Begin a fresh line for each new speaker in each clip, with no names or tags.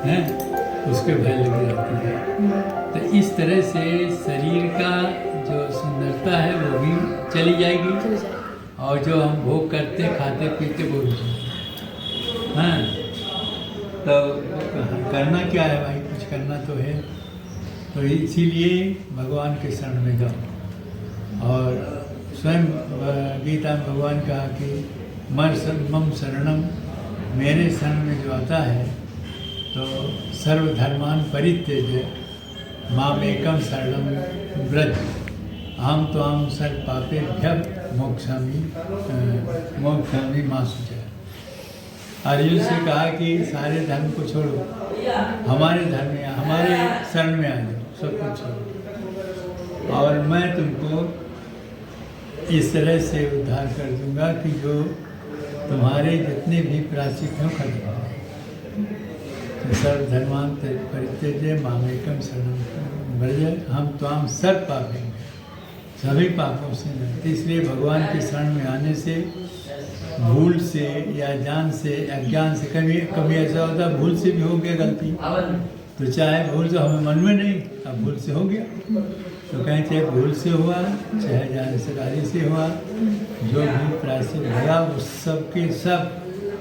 हैं उसके भय लगी रहती है। तो इस तरह से शरीर का जो सुंदरता है वो भी चली जाएगी और जो हम भोग करते खाते पीते वो भी चलेगा। हाँ, तो करना क्या है भाई, कुछ करना तो है। तो इसीलिए भगवान के शरण में जाओ। और स्वयं गीता में भगवान कहा कि मम शरणम, मेरे शरण में जो आता है तो सर्वधर्मान परित्यज्य मामेकम शरणं व्रज अहम त्वां सर्व पापेभ्यः मोक्षामि मा शुचः। अर्जुन से कहा कि सारे धर्म को छोड़ो, हमारे धर्म में, हमारे शरण में आ जाओ, सब कुछ छोड़ो और मैं तुमको इस तरह से उद्धार कर दूंगा कि जो तुम्हारे जितने भी प्रायश्चित हो खत्म हो। तो सर्वधर्मान परित्यज्य मामेकम शरणं व्रज हम त्वां सर्व पापेभ्यः, सभी पापों से नहीं। इसलिए भगवान के शरण में आने से भूल से या जान से अज्ञान से, कभी ऐसा होता है भूल से भी हो गया गलती, तो चाहे भूल तो हमें मन में नहीं, अब भूल से हो गया तो कहें चाहे भूल से हुआ चाहे जानकारी से हुआ, जो भी प्रायश्चित भरा उस सब के सब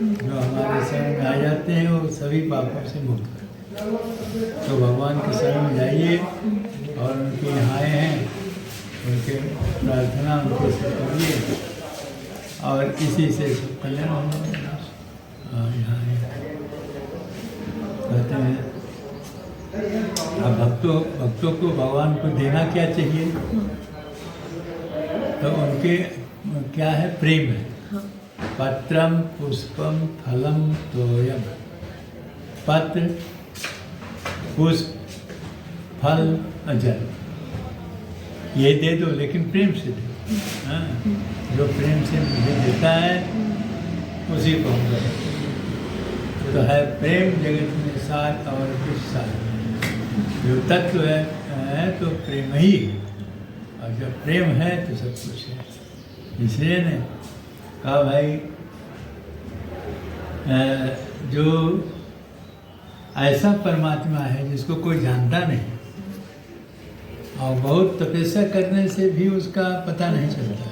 जो हमारे शरण में आ जाते हैं वो सभी पापों से मुक्त करते हैं। तो भगवान के शरण में जाइए और उनके यहाँ आए हैं, उनके प्रार्थना उनके से करिए और इसी से सब कल्याण होगा। यहाँ कहते हैं अब भक्तों को भगवान को देना क्या चाहिए, तो उनके क्या है, प्रेम है। पत्रम पुष्पम फलम तोयम, पत्र पुष्प फल जल ये दे दो, लेकिन प्रेम से दो। हाँ, जो प्रेम से मुझे देता है उसी को हम करते। तो है प्रेम जगत में साथ और कुछ साथ, जो तत्व है तो प्रेम ही है, और जब प्रेम है तो सब कुछ है। इसलिए ने कहा भाई जो ऐसा परमात्मा है जिसको कोई जानता नहीं और बहुत तपस्या करने से भी उसका पता नहीं चलता।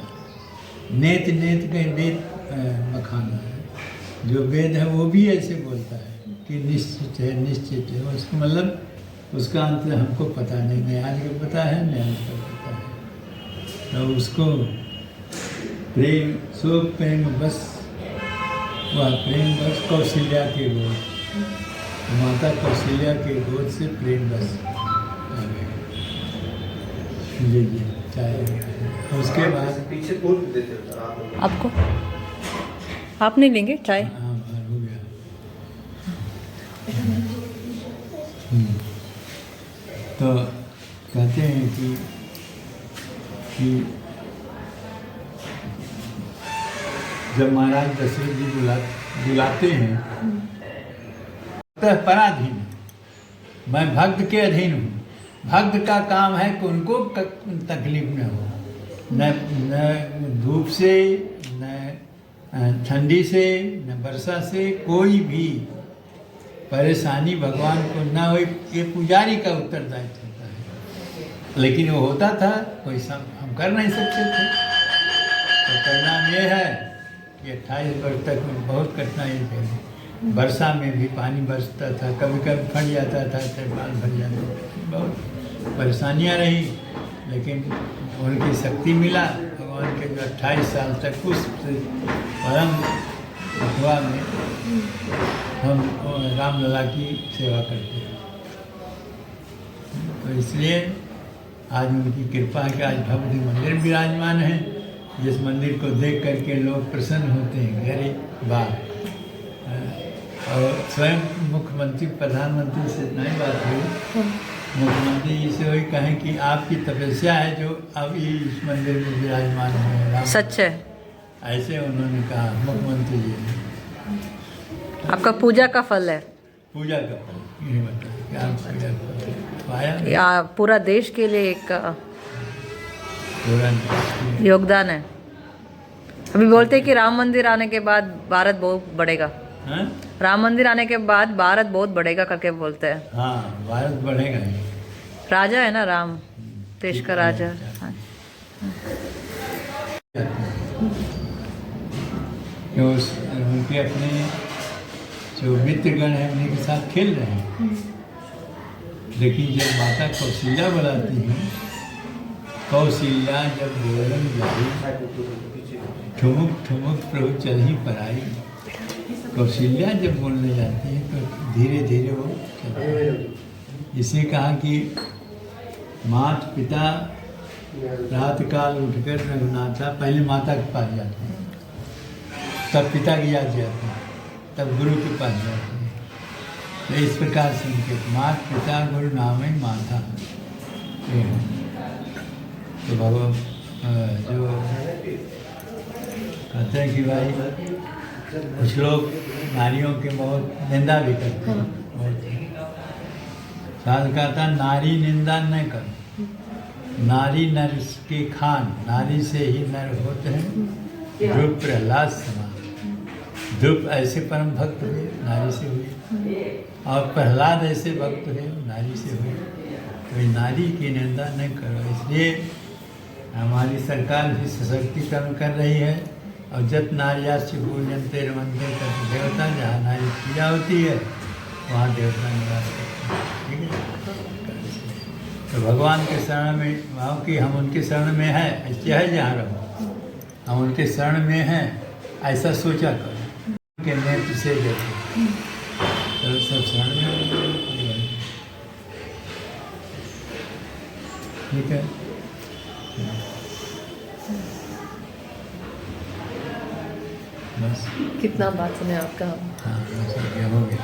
नेत नेत के नेत मखाना है, जो वेद है वो भी ऐसे बोलता है कि निश्चित है निश्चित है, उसका मतलब उसका अंत हमको पता नहीं, न्याय को पता है, न्याय को पता है। तो उसको प्रेम सो प्रेम बस, वह प्रेम बस कौशल्या के गोद, माता कौशल्या के गोद से प्रेम बस आ गए। लीजिए चाय। उसके बाद
पीछे पूर्व देते हो
आपको, आप नहीं लेंगे चाय?
हाँ हो गया। तो कहते हैं कि जब महाराज दशरथ जी बुलाते हैं, पराधीन, मैं भक्त के अधीन हूँ। भक्त का काम है कि उनको तकलीफ न हो, न धूप से, न ठंडी से, न वर्षा से, कोई भी परेशानी भगवान को न हो। ये पुजारी का उत्तरदायित्व होता है, लेकिन वो होता था, कोई हम कर नहीं सकते थे। तो परिणाम ये है कि 28 वर्ष तक में बहुत कठिनाई थी। वर्षा में भी पानी बरसता था, कभी कभी फट जाता था, तिरपाल भर जाता था, बहुत परेशानियाँ रही, लेकिन उनकी शक्ति मिला भगवान के। जो 28 साल तक उस परम अथवा में हम रामलला की सेवा करते हैं। तो इसलिए आज उनकी कृपा है कि आज भव्य मंदिर विराजमान है, जिस मंदिर को देख करके लोग प्रसन्न होते हैं। अरे वाह! और स्वयं मुख्यमंत्री प्रधानमंत्री से नहीं बात हुई, मुख्यमंत्री जी से वही कहें कि आपकी तपस्या है जो अब इस मंदिर में विराजमान है,
सच है,
ऐसे उन्होंने कहा मुख्यमंत्री जी ने।
आपका पूजा का फल है।
पूजा का फल ये बताया कि आप पूजा का फल पाया,
या पूरा देश के लिए एक
पूरा
योगदान है। अभी बोलते हैं कि राम मंदिर आने के बाद भारत बहुत बढ़ेगा।
हाँ?
राम मंदिर आने के बाद भारत बहुत बढ़ेगा करके बोलते हैं।
हाँ, भारत बढ़ेगा ही।
राजा है ना राम, देश का राजा। हाँ।
कि उनके अपने जो मित्रगण हैं उन्हीं के साथ खेल रहे हैं। लेकिन जब माता कौशल्या बुलाती हैं, कौशल्या जब बोलन जाई, ठुमुक ठुमुक प्रभु चल ही पर आई। कौशल्या जब बोलने जाती है तो धीरे धीरे वो चलते हैं। इसे कहा कि माता पिता रात काल उठकर रघुनाथा, पहले माता के पास जाते हैं, तब पिता की याद जाते हैं, तब गुरु के पास जाते हैं। तो इस प्रकार से उनके माता पिता गुरु नाम है माता। तो भगवान जो कहते हैं कि भाई कुछ लोग नारियों के बहुत निंदा भी करते हैं। साध कहता नारी निंदा न कर, नारी नर के खान, नारी से ही नर होते हैं, ध्रुव प्रहलाद समान। ध्रुव ऐसे परम भक्त हुए, नारी से हुए, और प्रहलाद ऐसे भक्त हुए, नारी से हुए। तो नारी की निंदा न करो। इसलिए हमारी सरकार भी सशक्तिकरण कर रही है, और जब नार्यास्य पूजनते रमन्ते तत् देवता, जहाँ नारी पूजा होती है वहाँ देवता निवास करते हैं। ठीक है, तो भगवान के शरण में भाव कि हम उनके शरण में हैं, ऐसे है जहाँ रहो, हम उनके शरण में हैं, ऐसा सोचा करो। उनके नेत्र से देखो तो सब शरण में। ठीक है, बस
कितना बात सुने आपका।
हाँ, बस ये हो गया।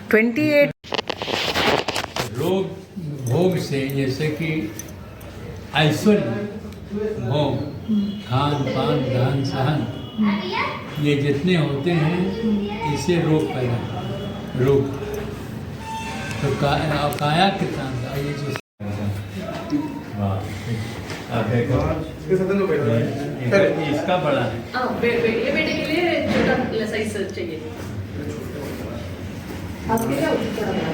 28
रोग भोग से, जैसे कि ऐश्वर्य भोग, खान पान दान सहन, ये जितने होते हैं इससे रोग पैदा होता है। रोग तो काया के साथ ये जो इसका बड़ा है।
ये बेटे के लिए छोटा साइज चाहिए। आपके लिए थोड़ा बड़ा।